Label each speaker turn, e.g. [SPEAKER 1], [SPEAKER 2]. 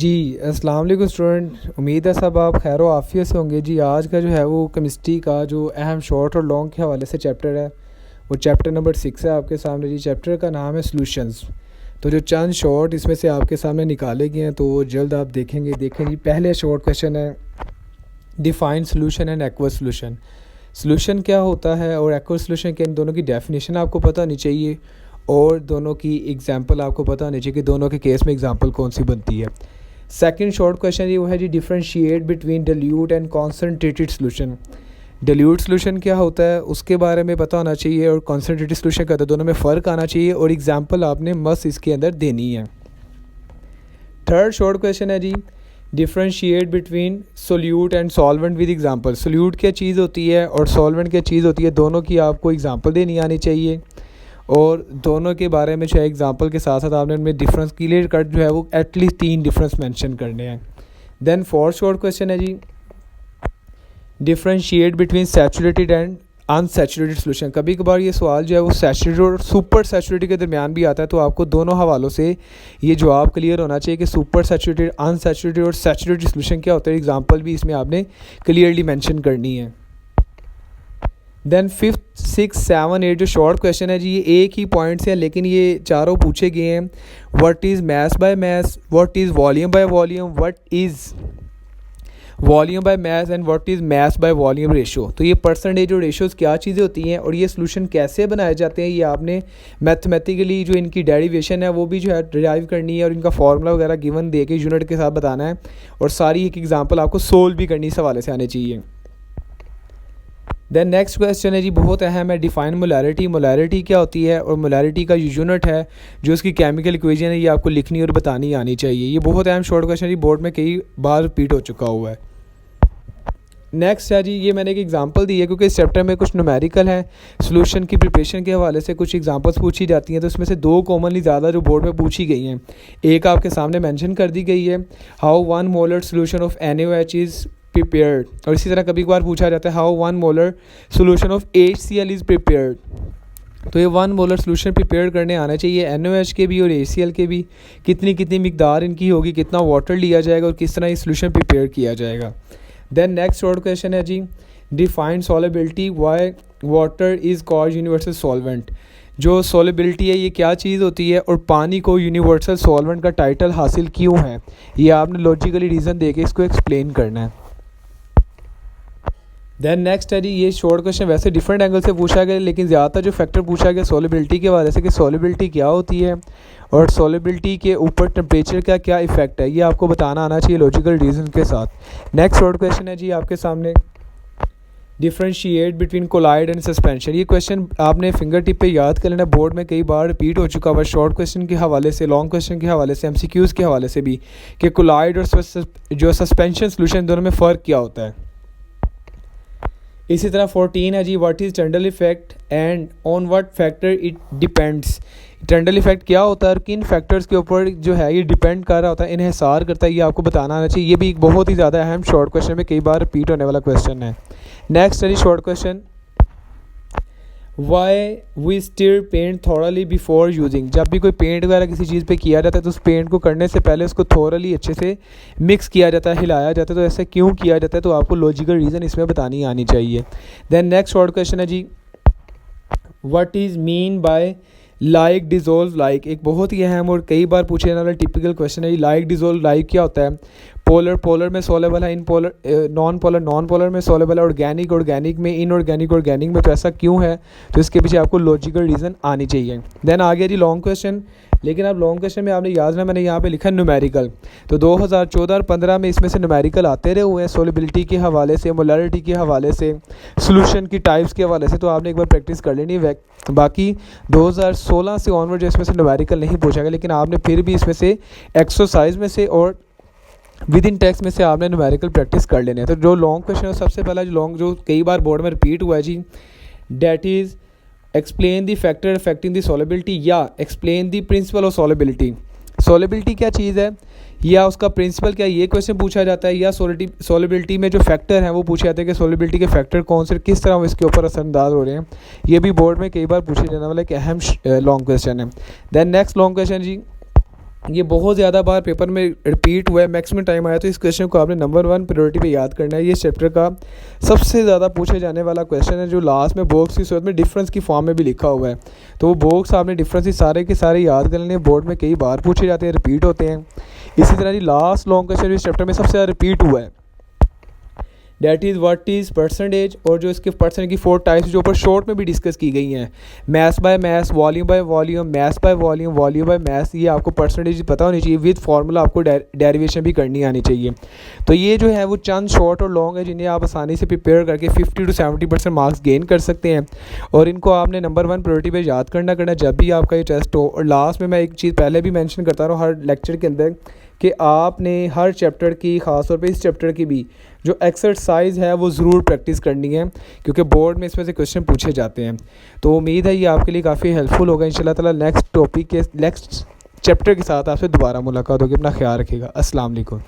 [SPEAKER 1] जी, अस्सलाम वालेकुम स्टूडेंट। उम्मीद है सब आप खैर आफ़ियत से होंगे। जी, आज का जो है वो केमिस्ट्री का जो अहम शॉर्ट और लॉन्ग के हवाले से चैप्टर है, वो चैप्टर नंबर 6 है आपके सामने। जी, चैप्टर का नाम है सॉल्यूशंस। तो जो चंद शॉर्ट इसमें से आपके सामने निकाले गए हैं तो वो जल्द आप देखेंगे। देखें जी, पहले शॉर्ट क्वेश्चन है, define solution and aqueous solution. Solution क्या होता है और एक्वस सॉल्यूशन क्या, इन दोनों की डेफिनेशन आपको पता होनी चाहिए और दोनों की एग्जांपल आपको पता होनी चाहिए कि दोनों के केस में एग्जांपल कौन सी बनती है। सेकंड शॉर्ट क्वेश्चन ये वो है जी, differentiate between dilute and concentrated solution. Dilute solution क्या होता है उसके बारे में पता होना चाहिए और कॉन्सनट्रेटेड सॉल्यूशन क्या होता है, दोनों में फ़र्क आना चाहिए और एग्जांपल आपने मस्त इसके अंदर देनी है। थर्ड शॉर्ट क्वेश्चन है जी, differentiate between solute and solvent with example. Solute क्या चीज़ होती है और सॉल्वेंट क्या चीज़ होती है, दोनों की आपको एग्जांपल देनी आनी चाहिए और दोनों के बारे में जो है एग्जांपल के साथ साथ आपने उनमें डिफरेंस क्लियर कट जो है वो एटलीस्ट 3 डिफरेंस मेंशन करने हैं। देन फोर्थ शॉर्ट क्वेश्चन है जी, differentiate between saturated and unsaturated solution. कभी कभार ये सवाल जो है वो सैचुरेटेड और सुपर सैचुरेटेड के दरमियान भी आता है, तो आपको दोनों हवालों से ये जवाब क्लियर होना चाहिए कि सुपर सैचुरेटेड, अनसैचुरेटेड और सैचुरेटेड सॉल्यूशन क्या होता है। एग्जांपल भी इसमें आपने क्लियरली मेंशन करनी है। देन 5, 6, 7, 8 जो शॉर्ट क्वेश्चन है जी, ये एक ही पॉइंट से है लेकिन ये चारों पूछे गए हैं। What is mass by mass, what is volume by volume, what is volume by mass and what is mass by volume ratio. तो ये परसेंटेज और रेशोज़ क्या चीज़ें होती हैं और ये सॉल्यूशन कैसे बनाए जाते हैं, ये आपने मैथमेटिकली जो इनकी डेरिवेशन है वो भी जो है डिराइव करनी है और इनका फार्मूला वगैरह गिवन दे के यूनिट के साथ बताना है और सारी एक एग्जांपल आपको सोल्व भी करनी इस हवाले से आने चाहिए। देन नेक्स्ट क्वेश्चन है जी, बहुत अहम है, डिफाइन मोलैरिटी। मोलैरिटी क्या होती है और मोलैरिटी का यूनिट है जो उसकी केमिकल इक्वेशन है, ये आपको लिखनी और बतानी आनी चाहिए। ये बहुत अहम शॉर्ट क्वेश्चन है जी, बोर्ड में कई बार रिपीट हो चुका हुआ है। नेक्स्ट है जी, ये मैंने एक एग्जांपल दी है क्योंकि इस चैप्टर में कुछ न्यूमेरिकल है, सॉल्यूशन की प्रिपरेशन के हवाले से कुछ एग्जांपल्स पूछी जाती हैं, तो उसमें से 2 कॉमनली ज़्यादा जो बोर्ड में पूछी गई हैं, एक आपके सामने मेंशन कर दी गई है, how 1 molar solution of NaOH is prepared. और इसी तरह कभी कभार पूछा जाता है how 1 molar solution of HCl is prepared. तो ये 1 मोलर सॉल्यूशन प्रिपेयर करने आना चाहिए NaOH के भी और HCl के भी, कितनी कितनी मिकदार इनकी होगी, कितना वाटर लिया जाएगा और किस तरह ये सॉल्यूशन प्रिपेयर किया जाएगा। देन नेक्स्ट शॉर्ट क्वेश्चन है जी, define solubility, why water is called universal solvent. जो सॉलेबिलिटी है ये क्या चीज़ होती है और पानी को यूनिवर्सल सॉल्वेंट का टाइटल हासिल क्यों है, ये आपने लॉजिकली रीज़न दे के इसको एक्सप्लेन करना है। देन नेक्स्ट है जी, ये शॉर्ट क्वेश्चन वैसे डिफरेंट एंगल से पूछा गया लेकिन ज़्यादातर जो फैक्टर पूछा गया सॉलिबिलिटी के हवाले से कि सॉलिबिलिटी क्या होती है और सॉलिबिलिटी के ऊपर टेम्परेचर का क्या इफेक्ट है, ये आपको बताना आना चाहिए लॉजिकल रीज़न के साथ। नेक्स्ट शॉर्ट क्वेश्चन है जी आपके सामने, differentiate between colloid and suspension. ये क्वेश्चन आपने फिंगर टिप पे याद कर लेना, बोर्ड में कई बार रिपीट हो चुका हुआ शॉर्ट क्वेश्चन के हवाले से, लॉन्ग क्वेश्चन के हवाले से, MCQs के हवाले से भी, कि कोलाइड और जो सस्पेंशन सॉल्यूशन दोनों में फ़र्क क्या होता है। इसी तरह 14 है जी, what is Tyndall effect and on what factor it depends. Tyndall effect क्या होता है और किन फैक्टर्स के ऊपर जो है ये डिपेंड कर रहा होता है, इन्हिसार करता है, ये आपको बताना आना चाहिए। ये भी एक बहुत ही ज़्यादा अहम शॉर्ट क्वेश्चन में कई बार रिपीट होने वाला क्वेश्चन है। नेक्स्ट है जी short question, why we stir paint thoroughly before using. जब भी कोई पेंट वगैरह किसी चीज़ पे किया जाता है तो उस पेंट को करने से पहले उसको थॉरली अच्छे से मिक्स किया जाता है, हिलाया जाता है, तो ऐसा क्यों किया जाता है, तो आपको लॉजिकल रीज़न इसमें बतानी आनी चाहिए। देन नेक्स्ट शॉर्ट क्वेश्चन है जी, what is mean by like dissolve like. एक बहुत ही अहम और कई बार पूछे जाने वाला टिपिकल क्वेश्चन है, लाइक डिज़ोल्व लाइक क्या होता है। पोलर पोलर में सोलेबल है, in polar non polar non polar में सोलेबल है, ऑर्गेनिक ऑर्गेनिक में, इनऑर्गेनिक ऑर्गेनिक में, तो ऐसा क्यों है, तो इसके पीछे आपको लॉजिकल रीज़न आनी चाहिए। देन आ गया जी लॉन्ग क्वेश्चन, लेकिन अब लॉन्ग क्वेश्चन में आपने याद रखना, मैंने यहाँ पे लिखा न्यूमेरिकल, तो 2014 और 15 में इसमें से न्यूमेरिकल आते रहे हुए हैं सोलिबिलिटी के हवाले से, मोलैरिटी के हवाले से, सॉल्यूशन की टाइप्स के हवाले से, तो आपने एक बार प्रैक्टिस कर लेनी है। बाकी 2016 से ऑनवर्ड इसमें से न्यूमेरिकल नहीं पूछा गया, लेकिन आपने फिर भी इसमें से एक्सरसाइज में से और विद इन टेक्स्ट में से आपने न्यूमेरिकल प्रैक्टिस कर लेने हैं। तो जो लॉन्ग क्वेश्चन है सबसे पहला जो कई बार बोर्ड में रिपीट हुआ है जी, that is explain the factor affecting the solubility या explain the principle of solubility. Solubility क्या चीज़ है या उसका प्रिंसिपल क्या है, ये क्वेश्चन पूछा जाता है, या सॉलिबिलिटी में जो फैक्टर हैं वो पूछे जाते हैं कि सॉलिबिलिटी के फैक्टर कौन से, किस तरह वो इसके ऊपर असरअंदाज हो रहे हैं। ये भी बोर्ड में कई बार पूछे जाने वाला एक अहम लॉन्ग क्वेश्चन है। देन नेक्स्ट लॉन्ग क्वेश्चन जी, ये बहुत ज़्यादा बार पेपर में रिपीट हुआ है, मैक्सिमम टाइम आया, तो इस क्वेश्चन को आपने नंबर 1 प्रायोरिटी पे याद करना है। ये चैप्टर का सबसे ज़्यादा पूछे जाने वाला क्वेश्चन है, जो लास्ट में बॉक्स की सूरत में डिफरेंस की फॉर्म में भी लिखा हुआ है। तो वो बॉक्स आपने डिफरेंस ही सारे के सारे याद कर लेने, बोर्ड में कई बार पूछे जाते हैं, रिपीट होते हैं। इसी तरह जी लास्ट लॉन्ग क्वेश्चन इस चैप्टर में सबसे ज़्यादा रिपीट हुआ है, that is what is percentage, और जो इसके परसेंट की 4 टाइप्स जो ऊपर शॉर्ट में भी डिस्कस की गई हैं, maths by maths, volume by volume, maths by volume, volume by maths, ये आपको परसेंटेज पता होनी चाहिए, विद फार्मूला आपको डेरिवेशन भी करनी आनी चाहिए। तो ये जो है वो चंद शॉर्ट और लॉन्ग है जिन्हें आप आसानी से प्रिपेयर करके 50 to 70% मार्क्स गेन कर सकते हैं, और इनको आपने नंबर 1 प्रायोरिटी पे याद करना जब भी आपका ये टेस्ट हो। और लास्ट में मैं एक चीज़ पहले भी मेंशन करता रहा हूँ हर लेक्चर के अंदर, कि आपने हर चैप्टर की, ख़ास तौर पे इस चैप्टर की भी जो एक्सरसाइज है वो ज़रूर प्रैक्टिस करनी है, क्योंकि बोर्ड में इसमें से क्वेश्चन पूछे जाते हैं। तो उम्मीद है ये आपके लिए काफ़ी हेल्पफुल होगा। इंशाल्लाह ताला नेक्स्ट टॉपिक के नेक्स्ट चैप्टर के साथ आपसे दोबारा मुलाकात होगी। अपना ख्याल रखिएगा। अस्सलाम वालेकुम।